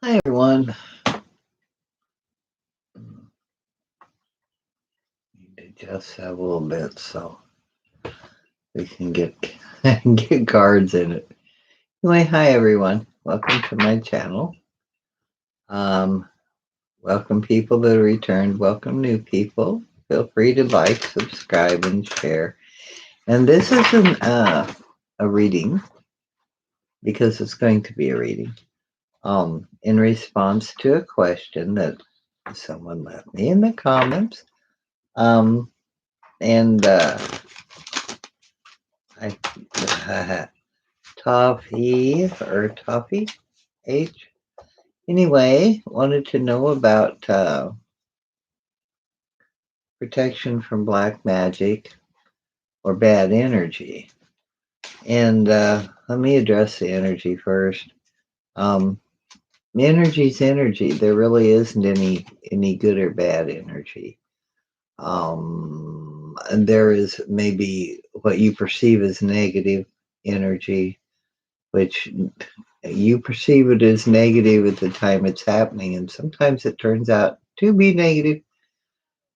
Hi everyone. Need to adjust that a little bit so we can get get cards in it. Anyway, hi everyone. Welcome to my channel. Um, welcome people that returned. Welcome new people. Feel free to like, subscribe, and share. And this isn't a reading because it's going to be a reading. In response to a question that someone left me in the comments. Um, and I Toffee H. Anyway, wanted to know about protection from black magic or bad energy. And let me address the energy first. Um, Energy's energy. There really isn't any good or bad energy. And there is maybe what you perceive as negative energy, which you perceive it as negative at the time it's happening, and sometimes it turns out to be negative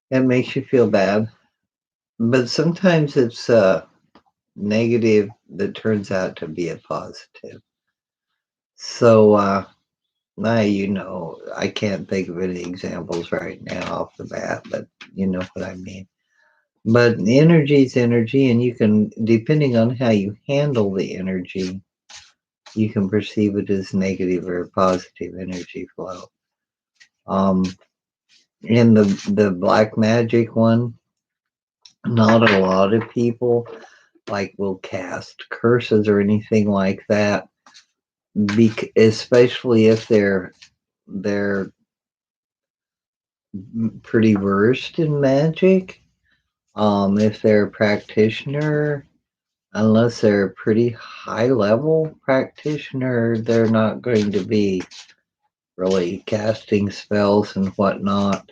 and makes you feel bad. But sometimes it's negative that turns out to be a positive. So now I can't think of any examples right now off the bat, but you know what I mean. But energy is energy, and you can, depending on how you handle the energy, you can perceive it as negative or positive energy flow. Um, in the black magic one, not a lot of people like will cast curses or anything like that, especially if they're pretty versed in magic. If they're a practitioner, unless they're a pretty high level practitioner, they're not going to be really casting spells and whatnot.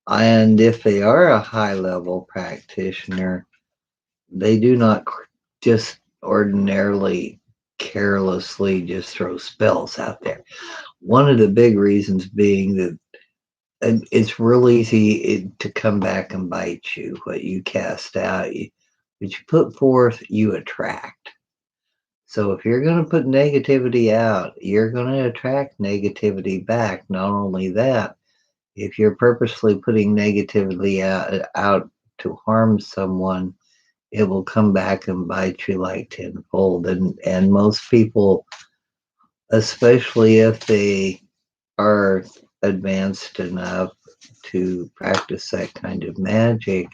And if they are a high level practitioner, they do not just ordinarily carelessly just throw spells out there. One of the big reasons being that it's real easy to come back and bite you. What you cast out, what you put forth, you attract. So if you're going to put negativity out, you're going to attract negativity back. Not only that, if you're purposely putting negativity out to harm someone, it will come back and bite you like tenfold. And most people, especially if they are advanced enough to practice that kind of magic,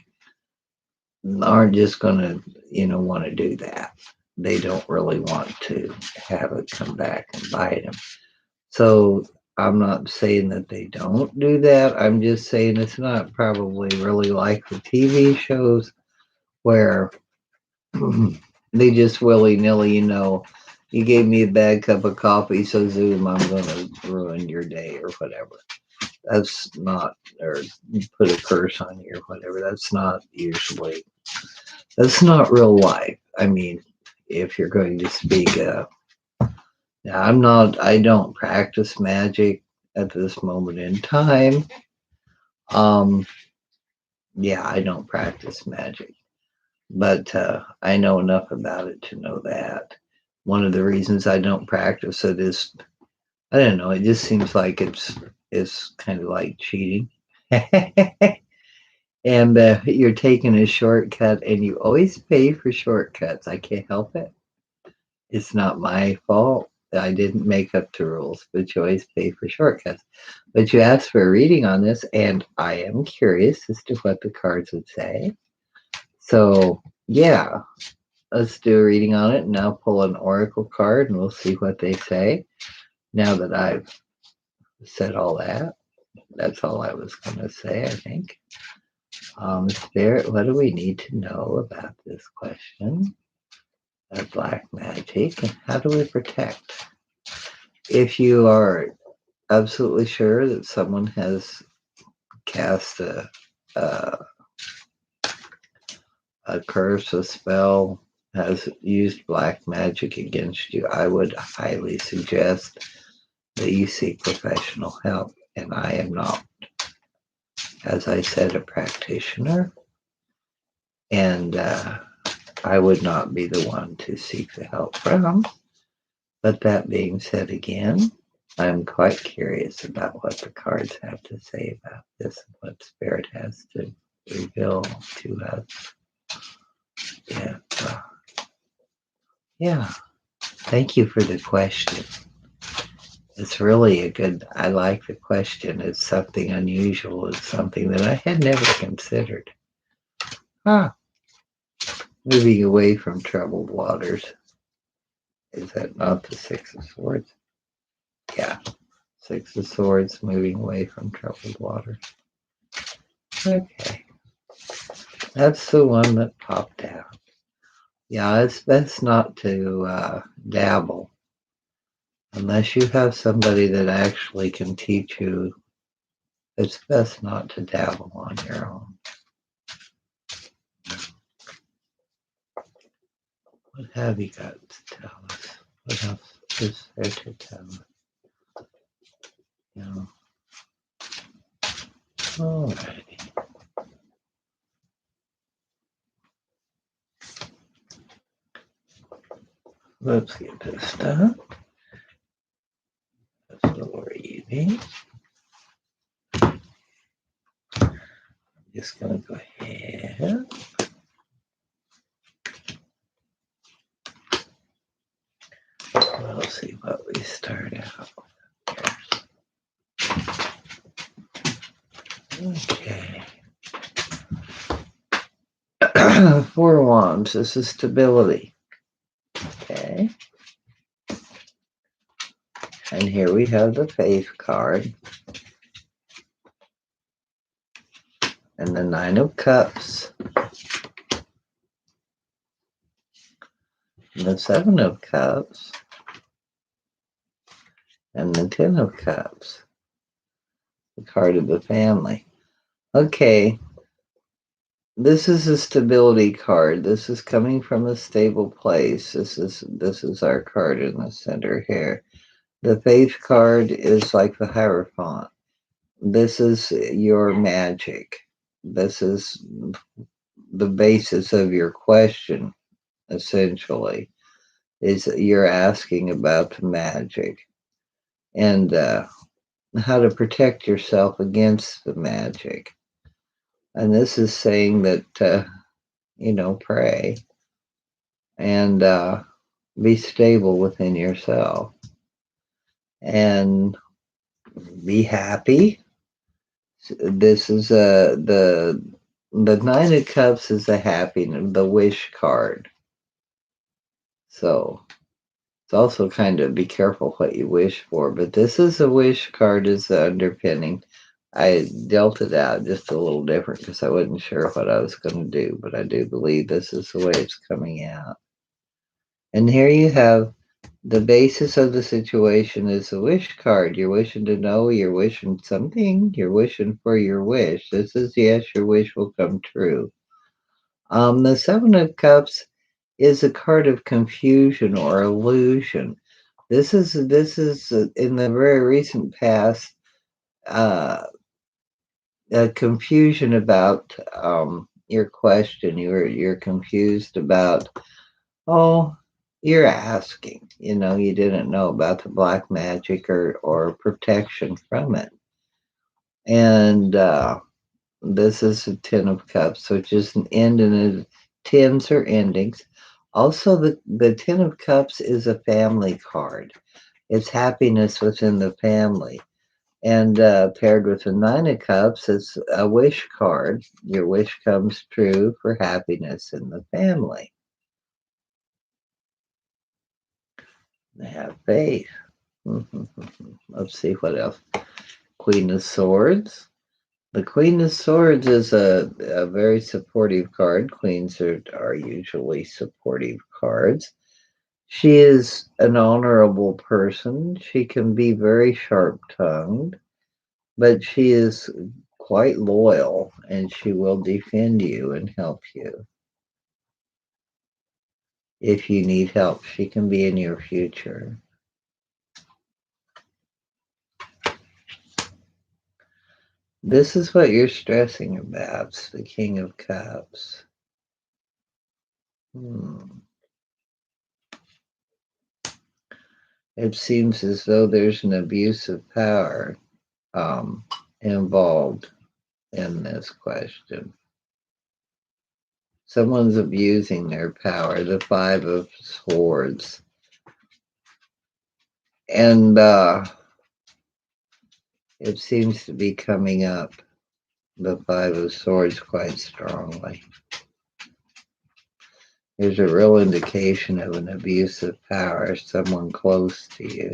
aren't just going to, want to do that. They don't really want to have it come back and bite them. So I'm not saying that they don't do that. I'm just saying it's not probably really like the TV shows where they just willy nilly, you gave me a bad cup of coffee, so Zoom, I'm going to ruin your day or whatever. That's not, or put a curse on you or whatever. That's not real life. I mean, if you're going to speak, now I don't practice magic at this moment in time. Um, yeah, I don't practice magic, but I know enough about it to know that. One of the reasons I don't practice it is, I don't know, it just seems like it's kind of like cheating. And you're taking a shortcut, and you always pay for shortcuts. I can't help it. It's not my fault. I didn't make up the rules, but you always pay for shortcuts. But you asked for a reading on this, and I am curious as to what the cards would say. So, yeah, let's do a reading on it. And I'll pull an oracle card, and we'll see what they say. Now that I've said all that, that's all I was going to say, I think. Spirit, what do we need to know about this question of black magic, and how do we protect? If you are absolutely sure that someone has cast a, a curse, a spell, has used black magic against you, I would highly suggest that you seek professional help. And I am not, as I said, a practitioner. And I would not be the one to seek the help from. But that being said again, I'm quite curious about what the cards have to say about this and what Spirit has to reveal to us. Yeah. Yeah. Thank you for the question. It's really a good, I like the question. It's something unusual. It's something that I had never considered. Huh. Moving away from troubled waters. Is that not the Six of Swords? Yeah. Six of Swords, moving away from troubled waters. Okay. That's the one that popped out. Yeah, it's best not to dabble unless you have somebody that actually can teach you. It's best not to dabble on your own. What have you got to tell us? What else is there to tell us? You alrighty. Let's get this done. That's the lower evening. Just gonna go ahead. We'll see what we start out with. Okay. Four of Wands. This is stability. Okay. And here we have the Faith card. And the Nine of Cups. And the Seven of Cups. And the Ten of Cups. The card of the family. Okay. This is a stability card. This is coming from a stable place. This is our card in the center here. The Faith card is like the Hierophant. This is your magic. This is the basis of your question, essentially, is you're asking about the magic and how to protect yourself against the magic. And this is saying that, pray and be stable within yourself and be happy. This is the Nine of Cups is the happiness, the wish card. So it's also kind of be careful what you wish for, but this is a wish card is the underpinning. I dealt it out just a little different because I wasn't sure what I was going to do, but I do believe this is the way it's coming out. And here you have the basis of the situation is a wish card. You're wishing to know, you're wishing something, you're wishing for your wish. This is yes, your wish will come true. The Seven of Cups is a card of confusion or illusion. This is in the very recent past a confusion about your question. You're confused about you're asking. You didn't know about the black magic or protection from it. And this is a Ten of Cups, which is an end and a tens are endings. Also, the Ten of Cups is a family card. It's happiness within the family. And paired with the Nine of Cups is a wish card. Your wish comes true for happiness in the family. Have faith. Let's see what else. Queen of Swords. The Queen of Swords is a very supportive card. Queens are usually supportive cards. She is an honorable person. She can be very sharp tongued, but she is quite loyal and she will defend you and help you. If you need help, she can be in your future. This is what you're stressing about, it's the King of Cups. Hmm. It seems as though there's an abuse of power um, involved in this question. Someone's abusing their power, the Five of Swords. And it seems to be coming up, the Five of Swords, quite strongly. There's a real indication of an abuse of power, someone close to you.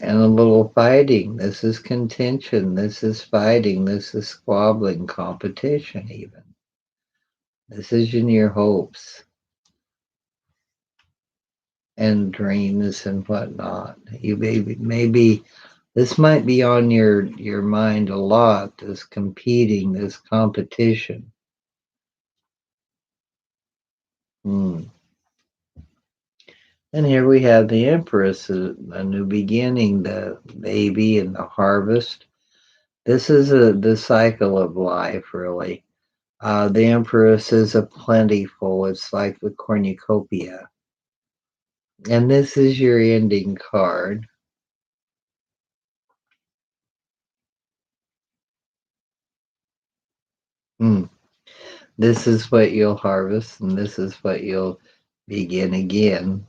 And a little fighting. This is contention. This is fighting. This is squabbling, competition, even. This is in your hopes and dreams and whatnot. You maybe this might be on your mind a lot. This competing, this competition. Hmm. And here we have the Empress, a new beginning, the baby and the harvest. This is the cycle of life, really. The Empress is a plentiful. It's like the cornucopia. And this is your ending card. Hmm. This is what you'll harvest, and this is what you'll begin again.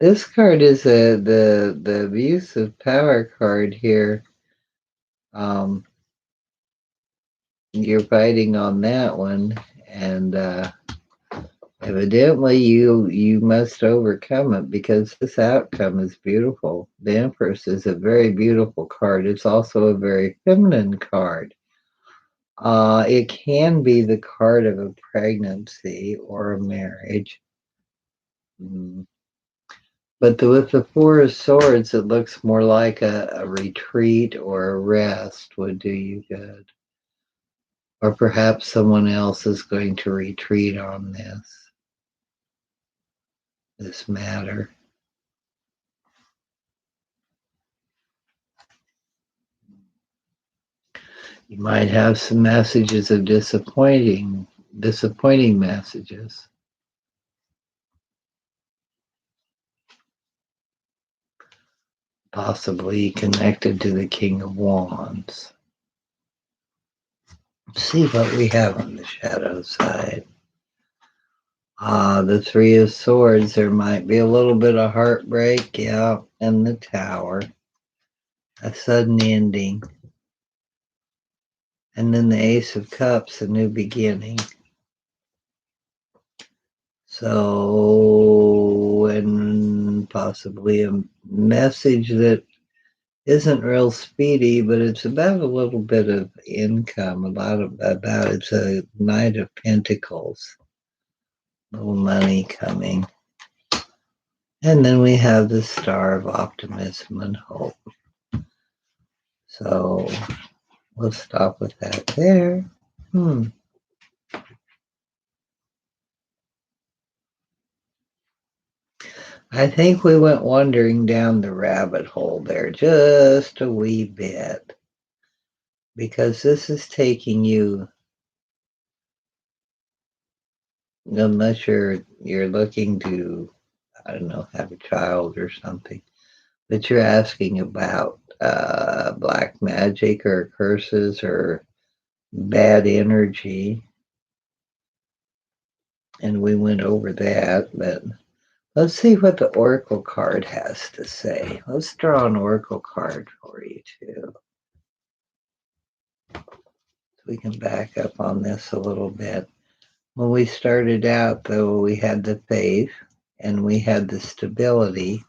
This card is the abuse of power card here. Um, you're fighting on that one, and evidently you must overcome it because this outcome is beautiful. The Empress is a very beautiful card. It's also a very feminine card. It can be the card of a pregnancy or a marriage. Mm. But with the Four of Swords, it looks more like a retreat or a rest would do you good. Or perhaps someone else is going to retreat on this matter. You might have some messages of disappointing messages. Possibly connected to the King of Wands. Let's see what we have on the shadow side. The Three of Swords, there might be a little bit of heartbreak, yeah, and the Tower. A sudden ending. And then the Ace of Cups, a new beginning. So, and possibly a message that isn't real speedy, but it's about a little bit of income, about it's a Knight of Pentacles, little money coming. And then we have the Star of Optimism and Hope. So we'll stop with that there. I think we went wandering down the rabbit hole there just a wee bit because this is taking you, unless you're looking to, I don't know, have a child or something, but you're asking about black magic or curses or bad energy, and we went over that, but let's see what the Oracle card has to say. Let's draw an Oracle card for you too. So we can back up on this a little bit. When we started out, though, we had the faith and we had the stability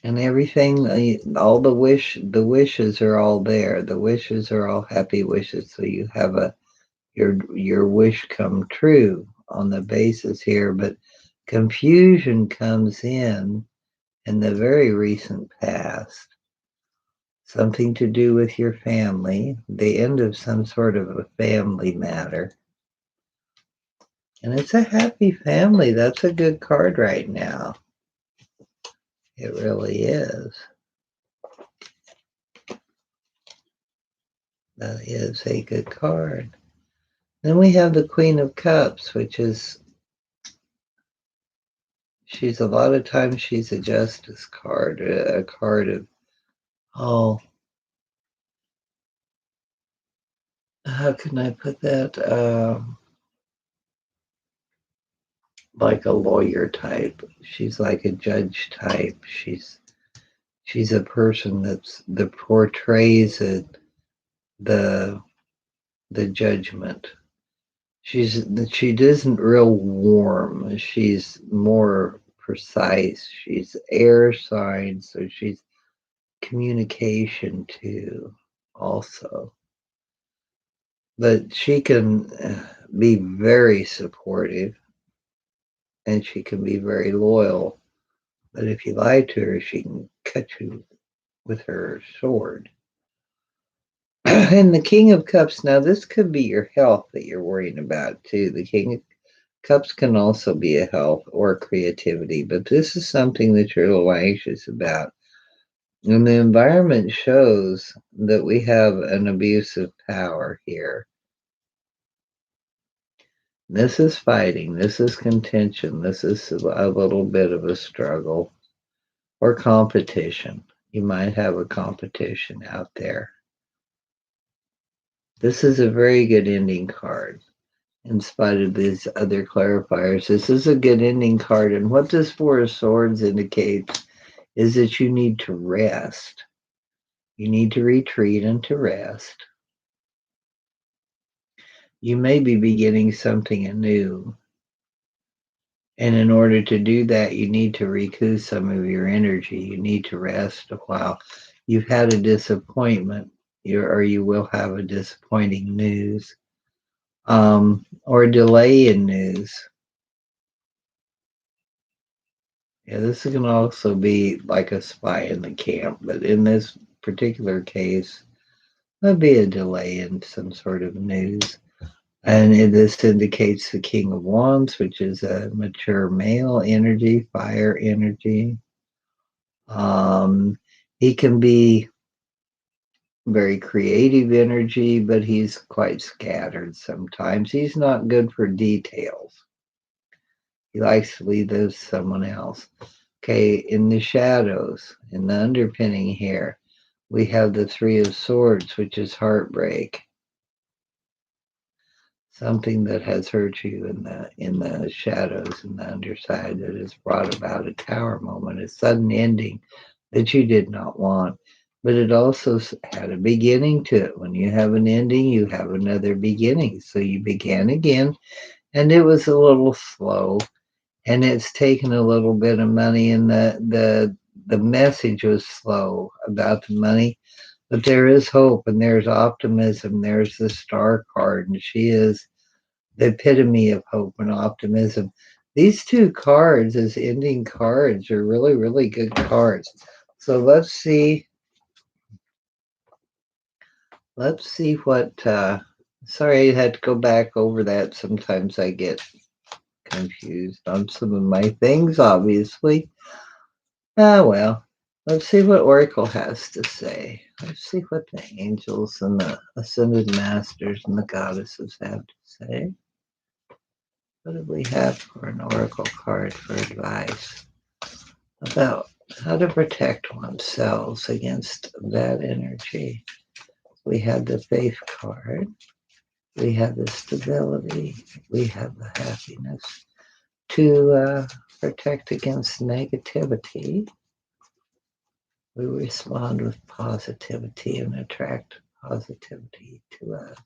and everything. All the wishes are all there. The wishes are all happy wishes. So you have your wish come true on the basis here, but confusion comes in the very recent past. Something to do with your family, the end of some sort of a family matter. And it's a happy family. That's a good card right now. It really is. That is a good card. Then we have the Queen of Cups, which is, she's a lot of times she's a justice card, a card of, oh, how can I put that? Like a lawyer type. She's like a judge type. She's a person that portrays it, the the judgment. She isn't real warm. She's more precise. She's air sign, so she's communication too, also. But she can be very supportive and she can be very loyal. But if you lie to her, she can cut you with her sword. And the King of Cups, now this could be your health that you're worrying about too. The King of Cups can also be a health or creativity, but this is something that you're a little anxious about. And the environment shows that we have an abuse of power here. This is fighting, this is contention, this is a little bit of a struggle or competition. You might have a competition out there. This is a very good ending card. In spite of these other clarifiers, this is a good ending card. And what this Four of Swords indicates is that you need to rest. You need to retreat and to rest. You may be beginning something anew. And in order to do that, you need to recoup some of your energy. You need to rest a while. You've had a disappointment, or you will have a disappointing news, or delay in news. Yeah, this can also be like a spy in the camp, but in this particular case, there'll be a delay in some sort of news. And this indicates the King of Wands, which is a mature male energy, fire energy. He can be very creative energy, but he's quite scattered sometimes. He's not good for details. He likes to leave those to someone else. Okay, in the shadows, in the underpinning here, we have the Three of Swords, which is heartbreak. Something that has hurt you in the shadows, in the underside, that has brought about a tower moment, a sudden ending that you did not want. But it also had a beginning to it. When you have an ending, you have another beginning. So you began again, and it was a little slow, and it's taken a little bit of money, and the message was slow about the money. But there is hope and there's optimism. There's the star card, and she is the epitome of hope and optimism. These two cards as ending cards are really, really good cards. So let's see. Let's see what. Sorry, I had to go back over that. Sometimes I get confused on some of my things, obviously. Ah, well. Let's see what Oracle has to say. Let's see what the angels and the ascended masters and the goddesses have to say. What do we have for an oracle card for advice about how to protect oneself against that energy? We have the faith card. We have the stability. We have the happiness to protect against negativity. We respond with positivity and attract positivity to us.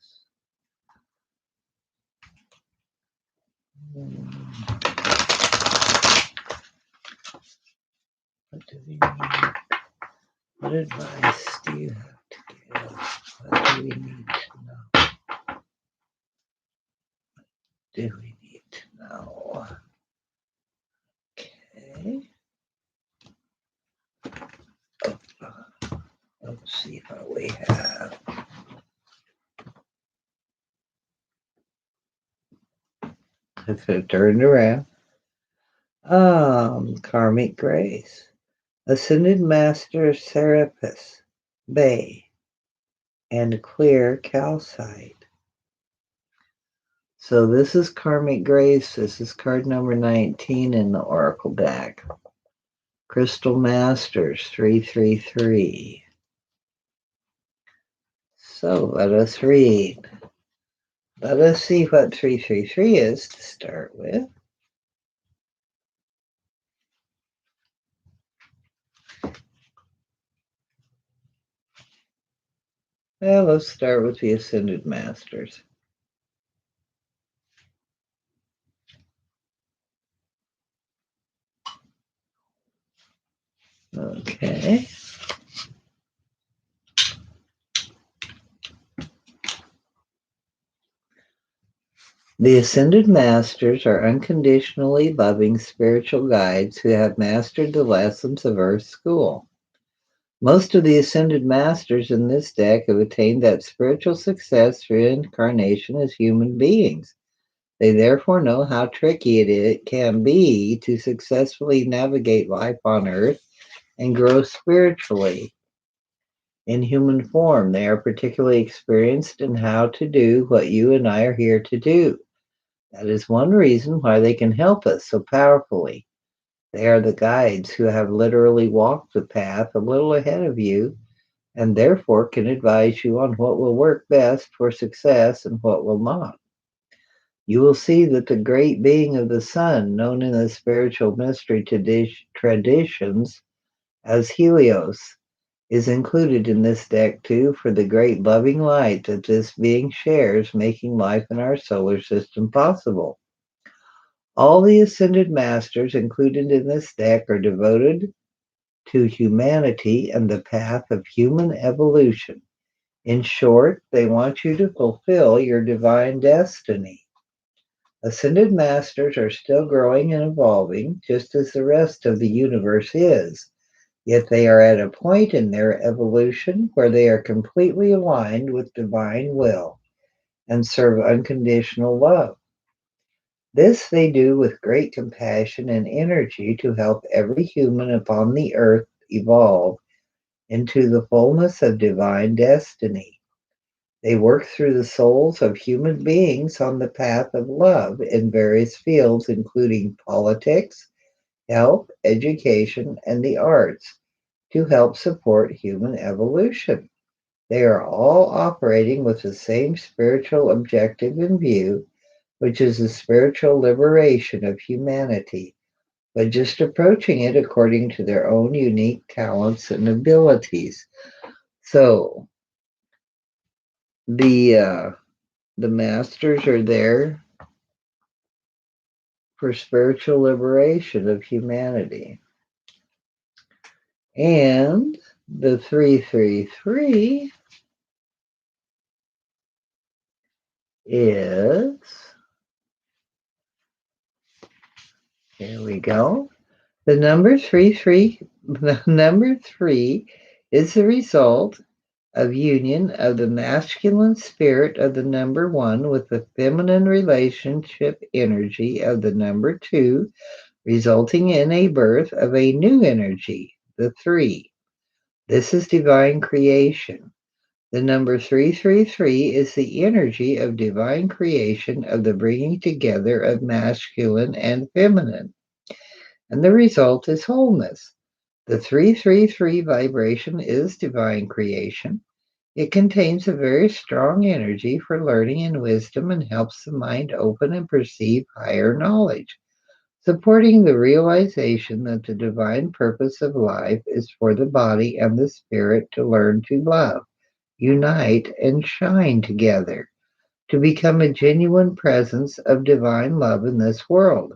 What do we need? What advice do you have to give? What do we need to know? Do we need to know? Okay. Let's see what we have. If it turned around. Karmic grace. Ascended Master Serapis Bay and clear calcite. So this is karmic grace. This is card number 19 in the Oracle deck. Crystal Masters 333. So let us read. Let us see what 333 is to start with. Well, let's start with the Ascended Masters. Okay. The Ascended Masters are unconditionally loving spiritual guides who have mastered the lessons of Earth's school. Most of the Ascended Masters in this deck have attained that spiritual success through incarnation as human beings. They therefore know how tricky it can be to successfully navigate life on Earth and grow spiritually. In human form, they are particularly experienced in how to do what you and I are here to do. That is one reason why they can help us so powerfully. They are the guides who have literally walked the path a little ahead of you and therefore can advise you on what will work best for success and what will not. You will see that the great being of the sun, known in the spiritual mystery traditions as Helios, is included in this deck too for the great loving light that this being shares, making life in our solar system possible. All the ascended masters included in this deck are devoted to humanity and the path of human evolution. In short, they want you to fulfill your divine destiny. Ascended masters are still growing and evolving, just as the rest of the universe is. Yet they are at a point in their evolution where they are completely aligned with divine will and serve unconditional love. This they do with great compassion and energy to help every human upon the earth evolve into the fullness of divine destiny. They work through the souls of human beings on the path of love in various fields, including politics, health, education, and the arts, to help support human evolution. They are all operating with the same spiritual objective in view, which is the spiritual liberation of humanity, but just approaching it according to their own unique talents and abilities. So the masters are there for spiritual liberation of humanity. And the 333 is, here we go. The number three is the result of union of the masculine spirit of the number one with the feminine relationship energy of the number two, resulting in a birth of a new energy, the three. This is divine creation. The number 333 is the energy of divine creation of the bringing together of masculine and feminine, and the result is wholeness. The 333 vibration is divine creation. It contains a very strong energy for learning and wisdom and helps the mind open and perceive higher knowledge, supporting the realization that the divine purpose of life is for the body and the spirit to learn to love, unite, and shine together to become a genuine presence of divine love in this world.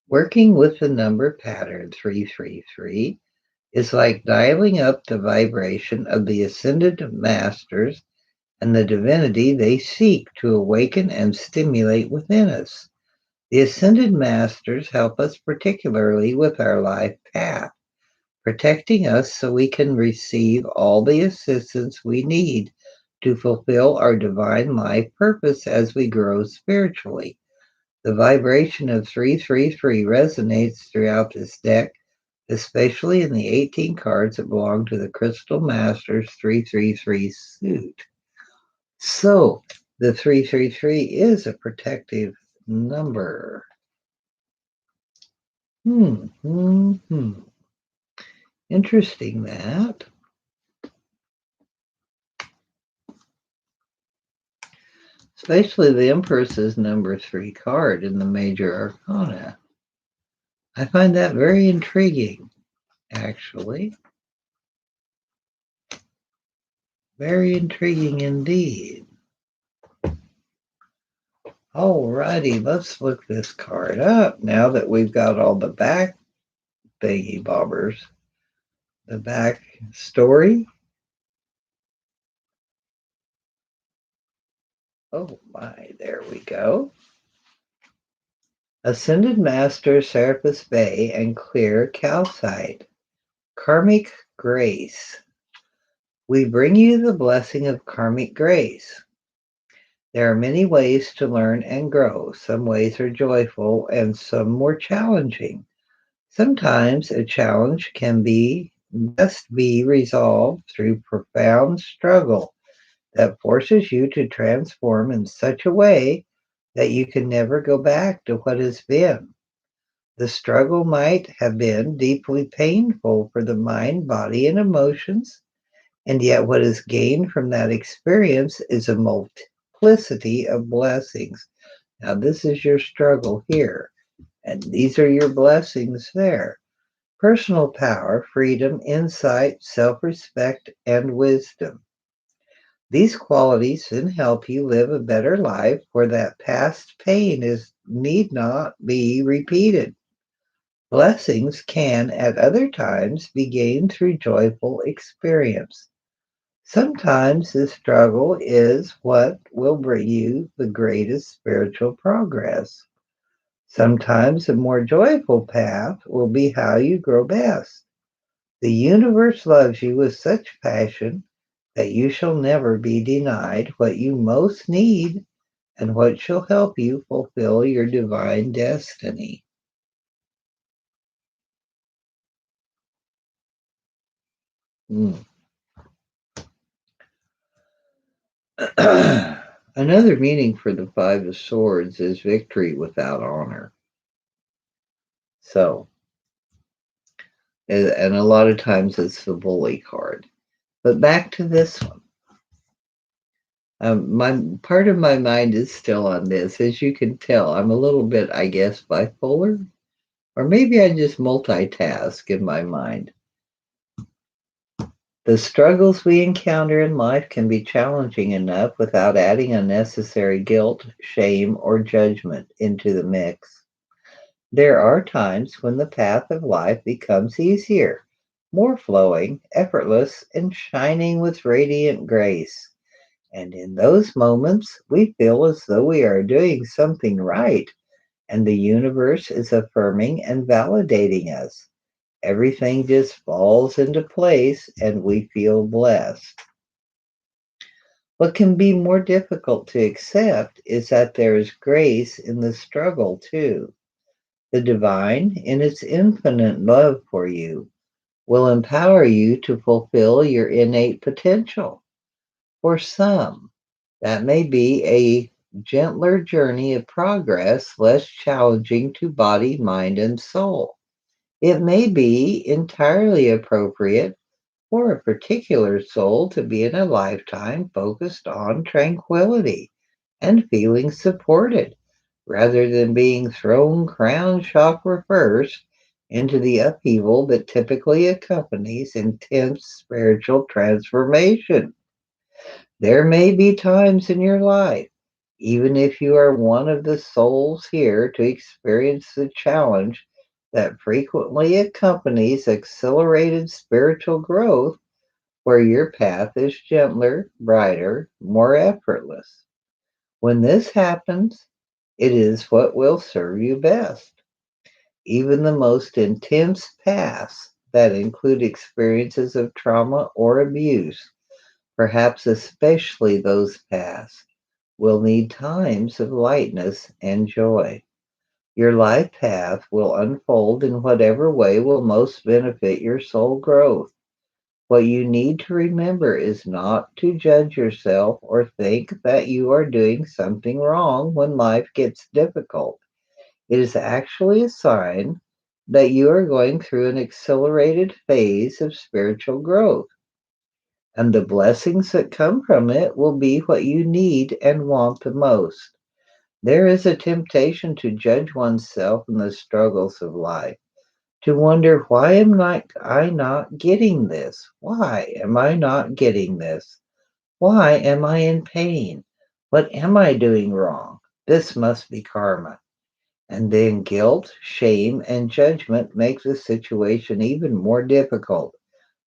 Working with the number pattern 333 is like dialing up the vibration of the ascended masters and the divinity they seek to awaken and stimulate within us. The ascended masters help us particularly with our life path, protecting us so we can receive all the assistance we need to fulfill our divine life purpose as we grow spiritually. The vibration of 333 resonates throughout this deck, especially in the 18 cards that belong to the Crystal Masters 333 suit. So, the 333 is a protective number. Hmm. Interesting that. Especially the Empress is number 3 card in the major arcana. I find that very intriguing, actually. Very intriguing indeed. Alrighty, let's look this card up now that we've got all the back thingy bobbers. The back story. Oh my, there we go. Ascended Master Serapis Bay and Clear Calcite. Karmic Grace. We bring you the blessing of karmic grace. There are many ways to learn and grow. Some ways are joyful and some more challenging. Sometimes a challenge can best be resolved through profound struggle that forces you to transform in such a way that you can never go back to what has been. The struggle might have been deeply painful for the mind, body, and emotions, and yet what is gained from that experience is a multiplicity of blessings. Now, this is your struggle here, and these are your blessings there. Personal power, freedom, insight, self respect, and wisdom. These qualities then help you live a better life where that past pain need not be repeated. Blessings can at other times be gained through joyful experience. Sometimes the struggle is what will bring you the greatest spiritual progress. Sometimes a more joyful path will be how you grow best. The universe loves you with such passion that you shall never be denied what you most need and what shall help you fulfill your divine destiny. Hmm. Another meaning for the Five of Swords is victory without honor. So, and a lot of times it's the bully card. But back to this one. My part of my mind is still on this. As you can tell, I'm a little bit, I guess, bipolar, or maybe I just multitask in my mind. The struggles we encounter in life can be challenging enough without adding unnecessary guilt, shame, or judgment into the mix. There are times when the path of life becomes easier, more flowing, effortless, and shining with radiant grace. And in those moments, we feel as though we are doing something right, and the universe is affirming and validating us. Everything just falls into place, and we feel blessed. What can be more difficult to accept is that there is grace in the struggle, too. The divine, in its infinite love for you, will empower you to fulfill your innate potential. For some, that may be a gentler journey of progress, less challenging to body, mind, and soul. It may be entirely appropriate for a particular soul to be in a lifetime focused on tranquility and feeling supported, rather than being thrown crown chakra first into the upheaval that typically accompanies intense spiritual transformation. There may be times in your life, even if you are one of the souls here to experience the challenge that frequently accompanies accelerated spiritual growth, where your path is gentler, brighter, more effortless. When this happens, it is what will serve you best. Even the most intense paths that include experiences of trauma or abuse, perhaps especially those paths, will need times of lightness and joy. Your life path will unfold in whatever way will most benefit your soul growth. What you need to remember is not to judge yourself or think that you are doing something wrong when life gets difficult. It is actually a sign that you are going through an accelerated phase of spiritual growth, and the blessings that come from it will be what you need and want the most. There is a temptation to judge oneself in the struggles of life, to wonder, why I not getting this? Why am I not getting this? Why am I in pain? What am I doing wrong? This must be karma. And then guilt, shame, and judgment make the situation even more difficult.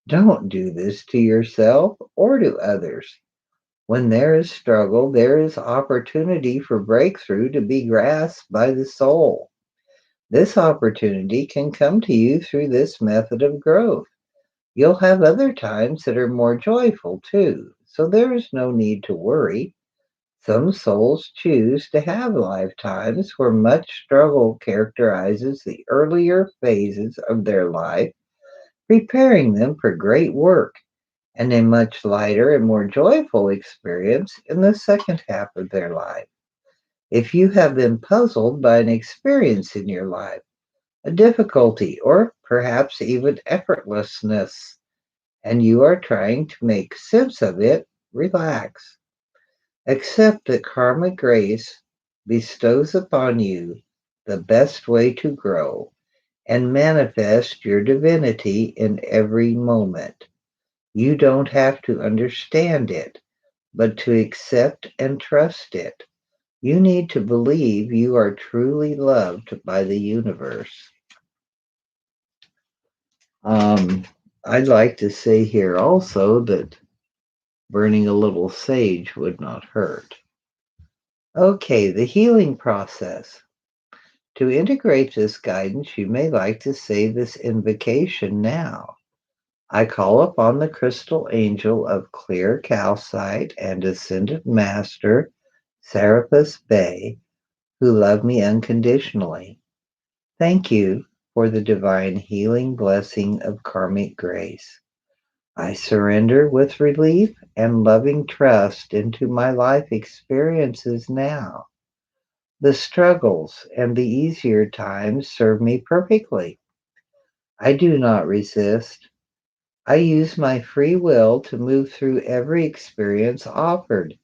Don't do this to yourself or to others. When there is struggle, there is opportunity for breakthrough to be grasped by the soul. This opportunity can come to you through this method of growth. You'll have other times that are more joyful too, so there is no need to worry. Some souls choose to have lifetimes where much struggle characterizes the earlier phases of their life, preparing them for great work, and a much lighter and more joyful experience in the second half of their life. If you have been puzzled by an experience in your life, a difficulty, or perhaps even effortlessness, and you are trying to make sense of it, relax. Accept that karmic grace bestows upon you the best way to grow and manifest your divinity in every moment. You don't have to understand it, but to accept and trust it. You need to believe you are truly loved by the universe. Um, I'd like to say here also that burning a little sage would not hurt. Okay, the healing process. To integrate this guidance, you may like to say this invocation now. I call upon the crystal angel of clear calcite and ascended master, Serapis Bey, who love me unconditionally. Thank you for the divine healing blessing of karmic grace. I surrender with relief and loving trust into my life experiences now. The struggles and the easier times serve me perfectly. I do not resist. I use my free will to move through every experience offered,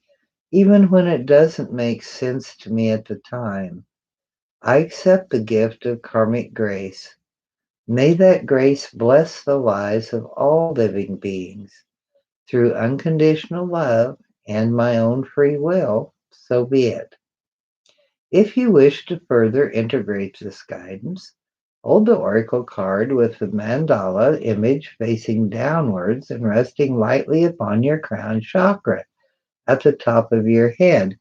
even when it doesn't make sense to me at the time. I accept the gift of karmic grace. May that grace bless the lives of all living beings. Through unconditional love and my own free will, so be it. If you wish to further integrate this guidance, hold the oracle card with the mandala image facing downwards and resting lightly upon your crown chakra at the top of your head.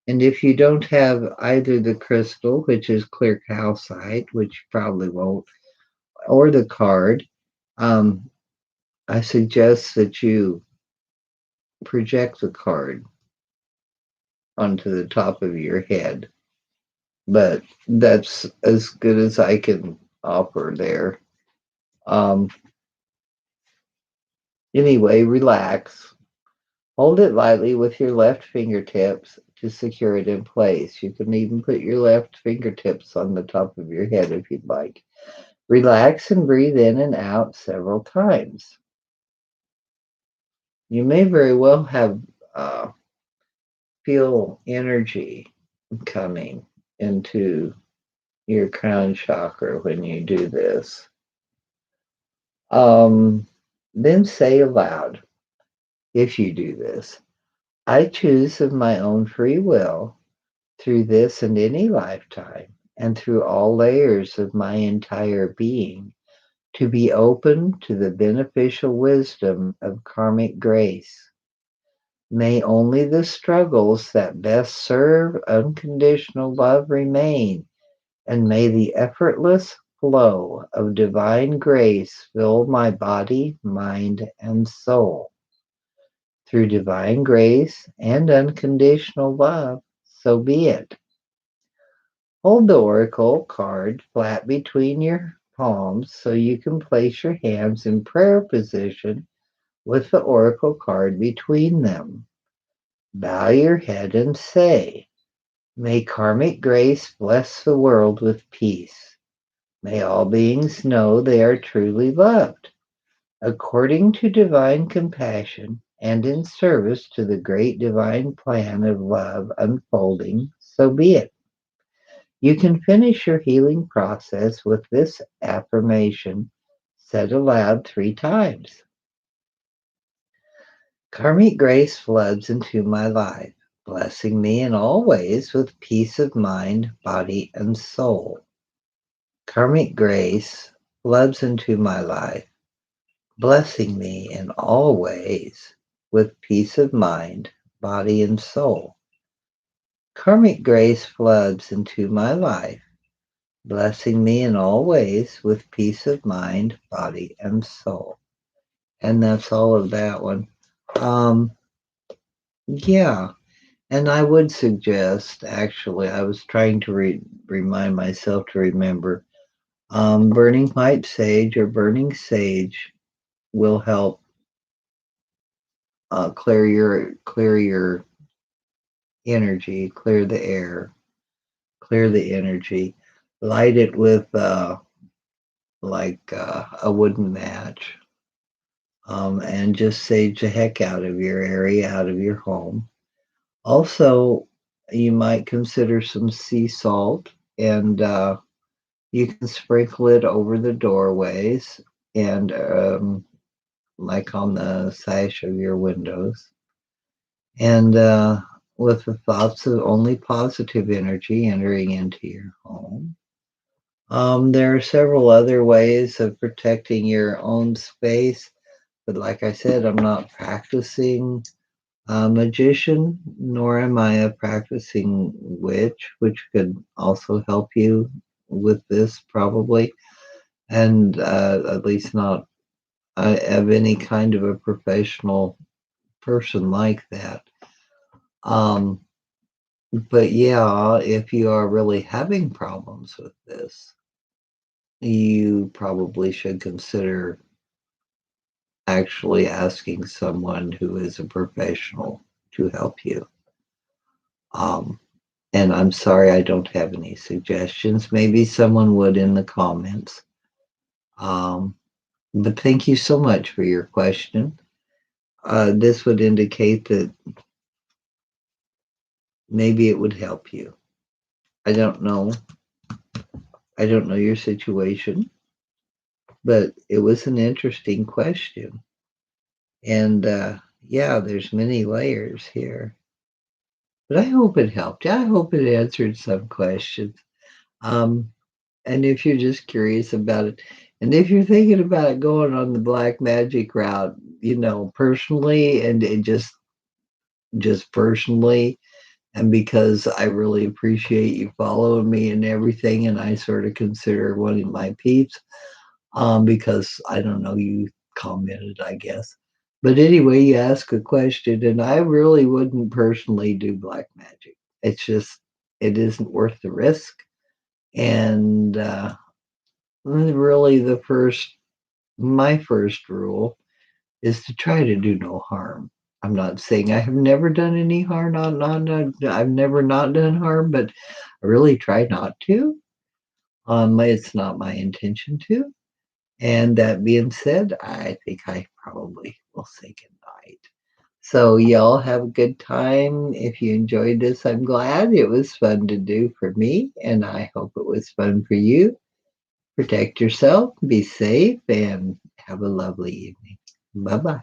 And if you don't have either the crystal, which is clear calcite, which you probably won't, or the card, um, I suggest that you project the card onto the top of your head. But that's as good as I can offer there. Um, anyway, relax. Hold it lightly with your left fingertips to secure it in place. You can even put your left fingertips on the top of your head if you'd like. Relax and breathe in and out several times. You may very well have feel energy coming into your crown chakra when you do this. Um, then say aloud, if you do this, I choose of my own free will through this and any lifetime and through all layers of my entire being to be open to the beneficial wisdom of karmic grace. May only the struggles that best serve unconditional love remain, and may the effortless flow of divine grace fill my body, mind, and soul. Through divine grace and unconditional love, so be it. Hold the oracle card flat between your palms so you can place your hands in prayer position with the oracle card between them. Bow your head and say, "May karmic grace bless the world with peace. May all beings know they are truly loved. According to divine compassion and in service to the great divine plan of love unfolding, so be it." You can finish your healing process with this affirmation said aloud 3 times. Karmic grace floods into my life, blessing me in all ways with peace of mind, body, and soul. Karmic grace floods into my life, blessing me in all ways with peace of mind, body, and soul. Karmic grace floods into my life, blessing me in all ways with peace of mind, body, and soul. And that's all of that one. Um, yeah, and I would suggest, actually, I was trying to remind myself to remember, burning white sage or burning sage will help clear your energy, clear the air, clear the energy. Light it with a wooden match, and just sage the heck out of your area, out of your home. Also, you might consider some sea salt, and you can sprinkle it over the doorways and like on the sash of your windows. And with the thoughts of only positive energy entering into your home. There are several other ways of protecting your own space, but like I said, I'm not practicing a magician, nor am I a practicing witch, which could also help you with this probably, and at least not of any kind of a professional person like that. Um, but yeah, if you are really having problems with this, you probably should consider actually asking someone who is a professional to help you. Um, and I'm sorry I don't have any suggestions. Maybe someone would in the comments. Um, but thank you so much for your question. This would indicate that maybe it would help you. I don't know. I don't know your situation, but it was an interesting question. And yeah, there's many layers here. But I hope it helped. I hope it answered some questions. Um, and if you're just curious about it, and if you're thinking about going on the black magic route, personally, and just personally, and because I really appreciate you following me and everything, and I sort of consider one of my peeps, because I don't know, you commented, I guess. But anyway, you ask a question, and I really wouldn't personally do black magic. It's just, it isn't worth the risk. And really, my first rule is to try to do no harm. I'm not saying I have never done any harm. I've never not done harm, but I really try not to. It's not my intention to. And that being said, I think I probably will say goodnight. So y'all have a good time. If you enjoyed this, I'm glad. It was fun to do for me, and I hope it was fun for you. Protect yourself, be safe, and have a lovely evening. Bye bye.